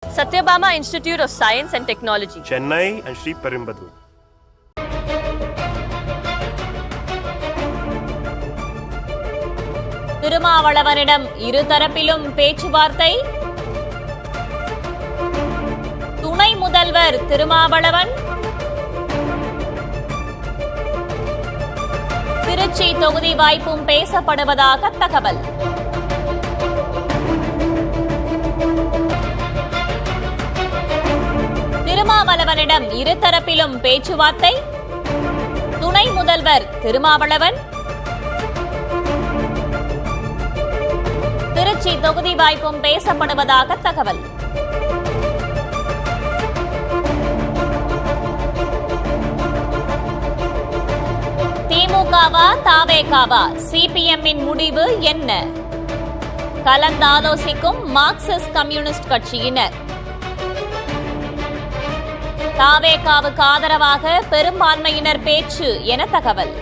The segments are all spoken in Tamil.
Satyabama Institute of Science and Technology, Chennai and Sri Perumbudur. திருமாவளவனிடம் இருதரப்பிலும் பேச்சுவார்த்தை. துணை முதல்வர் திருமாவளவன் திருச்சி தொகுதி வாய்ப்பும் பேசப்படுவதாக தகவல். திருமாவளவனிடம் இருதரப்பிலும் பேச்சுவார்த்தை. துணை முதல்வர் திருமாவளவன் திருச்சி தொகுதி வாய்ப்பும் பேசப்படுவதாக தகவல். திமுகவா தாவேகாவா? சிபிஎம்மின் முடிவு என்ன? கலந்தாலோசிக்கும் மார்க்சிஸ்ட் கம்யூனிஸ்ட் கட்சியினர். தாவேகாவுக்கு ஆதரவாக பெரும்பான்மையினர் பேச்சு என தகவல்.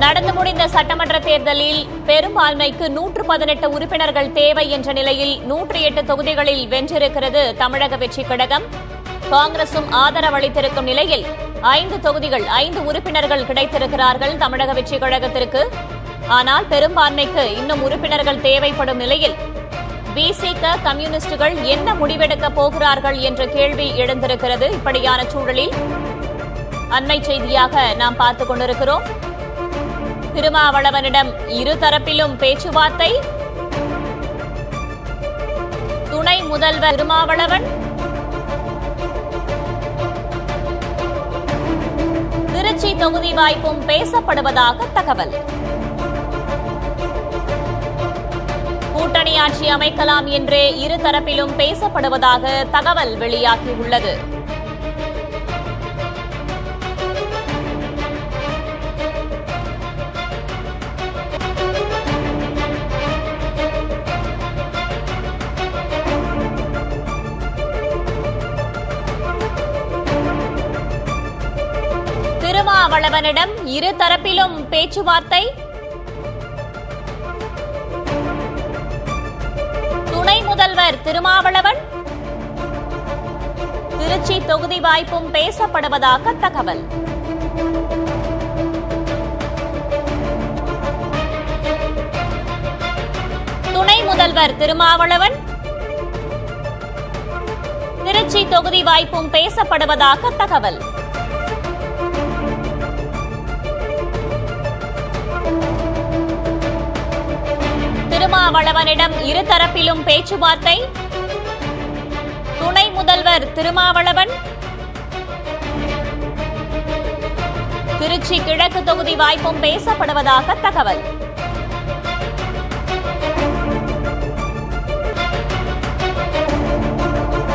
நடந்து முடிந்த சட்டமன்ற தேர்தலில் பெரும்பான்மைக்கு 118 உறுப்பினர்கள் தேவை என்ற நிலையில் 108 தொகுதிகளில் வென்றிருக்கிறது தமிழக வெற்றி கழகம். காங்கிரசும் ஆதரவளித்திருக்கும் நிலையில் 5 தொகுதிகள் 5 உறுப்பினர்கள் கிடைத்திருக்கிறார்கள் தமிழக வெற்றி கழகத்திற்கு. ஆனால் பெரும்பான்மைக்கு இன்னும் உறுப்பினர்கள் தேவைப்படும் நிலையில் விசிக கம்யூனிஸ்டுகள் என்ன முடிவெடுக்கப் போகிறார்கள் என்ற கேள்வி எழுந்திருக்கிறது. இப்படியான சூழலில் அண்மை செய்தியாக நாம் பார்த்துக் கொண்டிருக்கிறோம். திருமாவளவனிடம் இருதரப்பிலும் பேச்சுவார்த்தை. துணை முதல்வர் திருமாவளவன் திருச்சி தொகுதி வாய்ப்பும் பேசப்படுவதாக தகவல். கூட்டணி ஆட்சி அமைக்கலாம் என்றே இருதரப்பிலும் பேசப்படுவதாக தகவல் வெளியாகியுள்ளது. திருமாவளவனிடம் இருதரப்பிலும் பேச்சுவார்த்தை. துணை முதல்வர் திருமாவளவன் திருச்சி தொகுதி வாய்ப்பும் பேசப்படுவதாக தகவல். துணை முதல்வர் திருமாவளவன் திருச்சி தொகுதி வாய்ப்பும் பேசப்படுவதாக தகவல். திருமாவளவனிடம் இருதரப்பிலும் பேச்சுவார்த்தை. துணை முதல்வர் திருமாவளவன் திருச்சி கிழக்கு தொகுதி வாய்ப்பும் பேசப்படுவதாக தகவல்.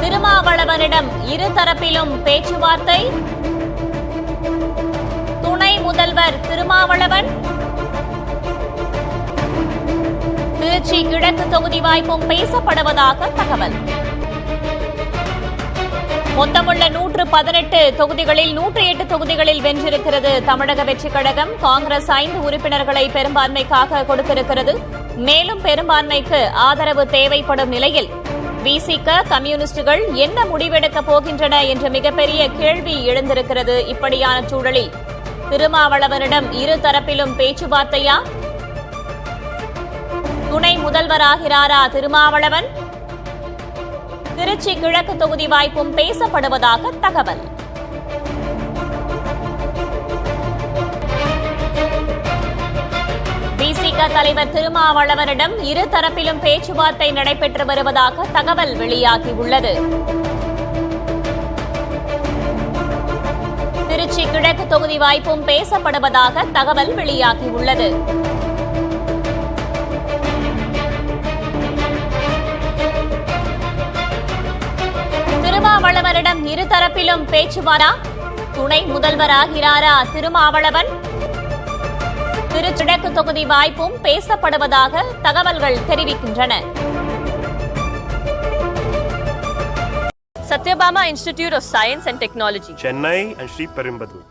திருமாவளவனிடம் இருதரப்பிலும் பேச்சுவார்த்தை. துணை முதல்வர் திருமாவளவன் திருச்சி கிழக்கு தொகுதி வாய்ப்பும் பேசப்படுவதாக தகவல். மொத்தமுள்ள 118 தொகுதிகளில் 108 தொகுதிகளில் வென்றிருக்கிறது தமிழக வெற்றி கழகம். காங்கிரஸ் 5 உறுப்பினர்களை பெரும்பான்மைக்காக கொடுத்திருக்கிறது. மேலும் பெரும்பான்மைக்கு ஆதரவு தேவைப்படும் நிலையில் விசிக கம்யூனிஸ்டுகள் என்ன முடிவெடுக்கப் போகின்றன என்ற மிகப்பெரிய கேள்வி எழுந்திருக்கிறது. இப்படியான சூழலில் திருமாவளவனிடம் இருதரப்பிலும் பேச்சுவார்த்தையா? துணை முதல்வராகிறாரா திருமாவளவன்? திருச்சி கிழக்கு தொகுதி வாய்ப்பும் பேசப்படுவதாக தகவல். விசிக தலைவர் திருமாவளவனிடம் இருதரப்பிலும் பேச்சுவார்த்தை நடைபெற்று வருவதாக தகவல் வெளியாகியுள்ளது. திருச்சி கிழக்கு தொகுதி வாய்ப்பும் பேசப்படுவதாக தகவல் வெளியாகியுள்ளது. தரப்பிலும் பேச்சுவாரா? துணை முதல்வராகிறாரா திருமாவளவன்? திருச்சிடக்கு தொகுதி வாய்ப்பும் பேசப்படுவதாக தகவல்கள் தெரிவிக்கின்றன. Satyabama Institute of Science and Technology. Chennai and Sri Perumbadur.